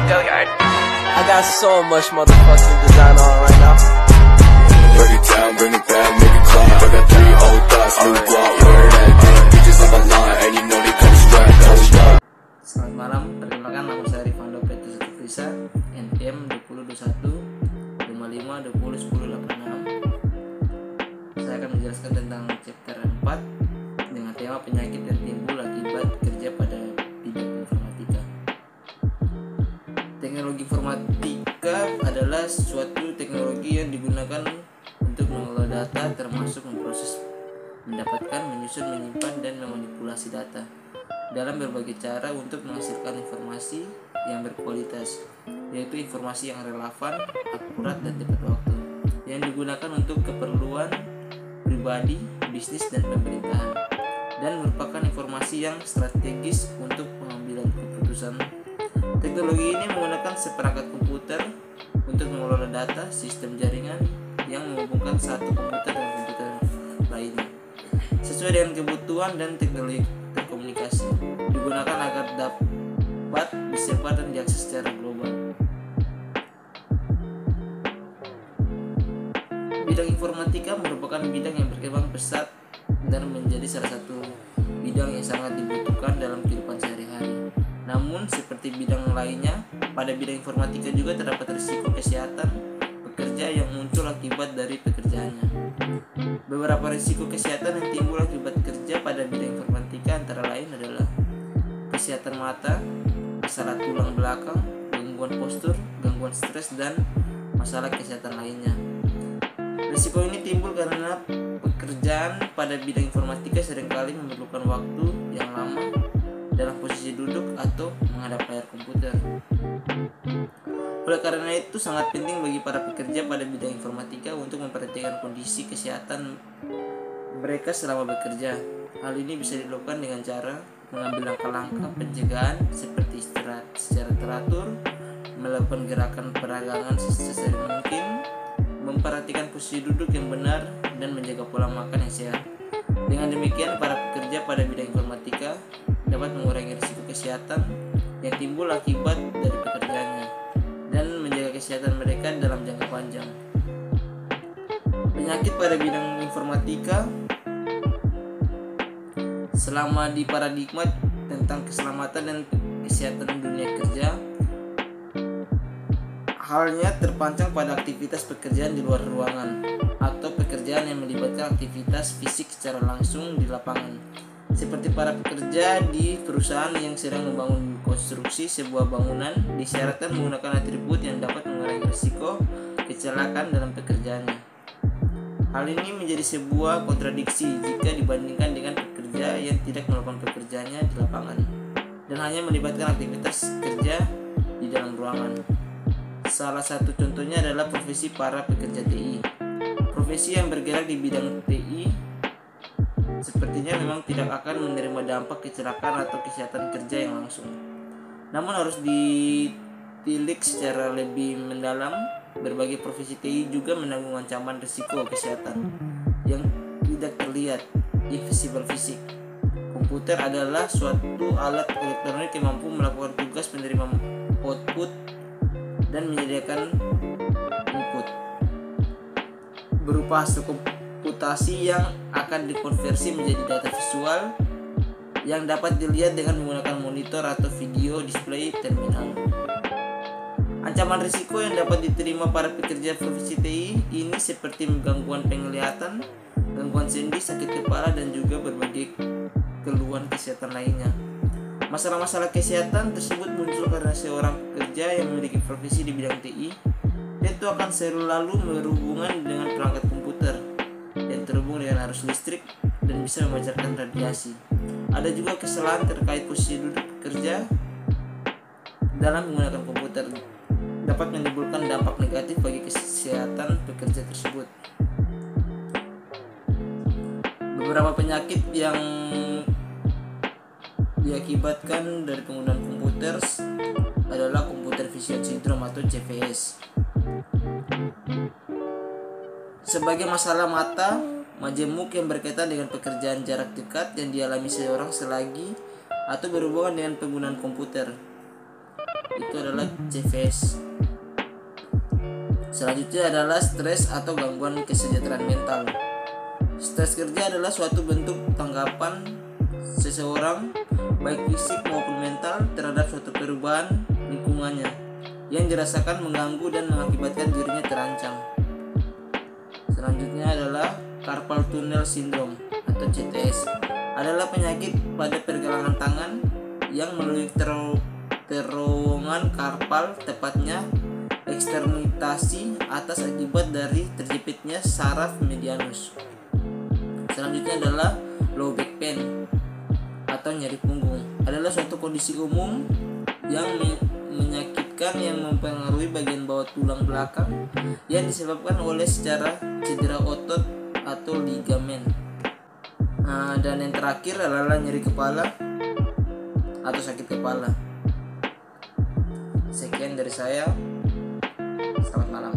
I got so much motherfucking design on right now. Break it down, bring it back, make it clap. I got 3 old thoughts, new guap, wear that damn. Bitches on my line, and you know they come strapped. Hold up. Selamat malam, perkenalkan nama saya Rifando Petrus Risa, NPM 2021 55 20 10 86. Saya akan menjelaskan tentang chapter 4 dengan tema penyakit yang timbul akibat kerja pada bidang informatika. Teknologi informatika adalah suatu teknologi yang digunakan untuk mengelola data, termasuk memproses, mendapatkan, menyusun, menyimpan, dan memanipulasi data dalam berbagai cara untuk menghasilkan informasi yang berkualitas, yaitu informasi yang relevan, akurat, dan tepat waktu, yang digunakan untuk keperluan pribadi, bisnis, dan pemerintahan, dan merupakan informasi yang strategis untuk pengambilan keputusan. Teknologi ini menggunakan seperangkat komputer untuk mengelola data, sistem jaringan yang menghubungkan satu komputer dengan komputer lainnya sesuai dengan kebutuhan, dan teknologi terkomunikasi digunakan agar dapat disebar dan diakses secara global. Bidang informatika merupakan bidang yang berkembang pesat dan menjadi salah satu bidang yang sangat dibutuhkan dalam kehidupan sehari-hari. Namun, seperti bidang lainnya, pada bidang informatika juga terdapat risiko kesehatan pekerja yang muncul akibat dari pekerjaannya. Beberapa risiko kesehatan yang timbul akibat kerja pada bidang informatika antara lain adalah kesehatan mata, masalah tulang belakang, gangguan postur, gangguan stres, dan masalah kesehatan lainnya. Risiko ini timbul karena pekerjaan pada bidang informatika seringkali memerlukan waktu yang lama dalam posisi duduk atau menghadap layar komputer. Oleh karena itu, sangat penting bagi para pekerja pada bidang informatika untuk memperhatikan kondisi kesehatan mereka selama bekerja. Hal ini bisa dilakukan dengan cara mengambil langkah-langkah pencegahan seperti istirahat secara teratur, melakukan gerakan peragangan sesering mungkin, memperhatikan posisi duduk yang benar, dan menjaga pola makan yang sehat. Dengan demikian, para pekerja pada bidang informatika dapat mengurangi risiko kesehatan yang timbul akibat dari pekerjaannya dan menjaga kesehatan mereka dalam jangka panjang. Penyakit pada bidang informatika selama di paradigma tentang keselamatan dan kesehatan dunia kerja, halnya terpancang pada aktivitas pekerjaan di luar ruangan atau pekerjaan yang melibatkan aktivitas fisik secara langsung di lapangan, seperti para pekerja di perusahaan yang sedang membangun konstruksi sebuah bangunan disyaratkan menggunakan atribut yang dapat mengurangi risiko kecelakaan dalam pekerjaannya. Hal ini menjadi sebuah kontradiksi jika dibandingkan dengan pekerja yang tidak melakukan pekerjaannya di lapangan dan hanya melibatkan aktivitas kerja di dalam ruangan. Salah satu contohnya adalah profesi para pekerja TI. Profesi yang bergerak di bidang TI sepertinya memang tidak akan menerima dampak kecelakaan atau kesehatan kerja yang langsung. Namun harus ditilik secara lebih mendalam, berbagai profesi TI juga menanggung ancaman risiko kesehatan yang tidak terlihat, invisible fisik. Komputer adalah suatu alat elektronik yang mampu melakukan tugas penerima output dan menyediakan input berupa hasil komputasi yang akan dikonversi menjadi data visual yang dapat dilihat dengan menggunakan monitor atau video display terminal. Ancaman risiko yang dapat diterima para pekerja profesi TI ini seperti gangguan penglihatan, gangguan sendi, sakit kepala, dan juga berbagai keluhan kesehatan lainnya. Masalah-masalah kesehatan tersebut muncul karena seorang pekerja yang memiliki profesi di bidang TI tentu akan selalu berhubungan dengan perangkat komputer yang terhubung dengan arus listrik dan bisa memancarkan radiasi. Ada juga kesalahan terkait posisi duduk kerja dalam menggunakan komputer dapat menimbulkan dampak negatif bagi kesehatan pekerja tersebut. Beberapa penyakit yang diakibatkan dari penggunaan komputer adalah computer vision syndrome atau CVS. Sebagai masalah mata, majemuk yang berkaitan dengan pekerjaan jarak dekat yang dialami seorang selagi atau berhubungan dengan penggunaan komputer. itu adalah CVS. Selanjutnya adalah stres atau gangguan kesejahteraan mental. Stres kerja adalah suatu bentuk tanggapan seseorang baik fisik maupun mental terhadap suatu perubahan lingkungannya yang dirasakan mengganggu dan mengakibatkan dirinya terancam. Selanjutnya adalah carpal tunnel syndrome atau CTS, adalah penyakit pada pergelangan tangan yang melalui terowongan karpal, tepatnya ekstremitasi atas akibat dari terjepitnya saraf medianus. Selanjutnya adalah low back pain atau nyeri punggung, adalah suatu kondisi umum yang menyakitkan yang mempengaruhi bagian bawah tulang belakang yang disebabkan oleh secara cedera otot atau ligamen. Dan yang terakhir adalah nyeri kepala atau sakit kepala. Sekian dari saya. Selamat malam.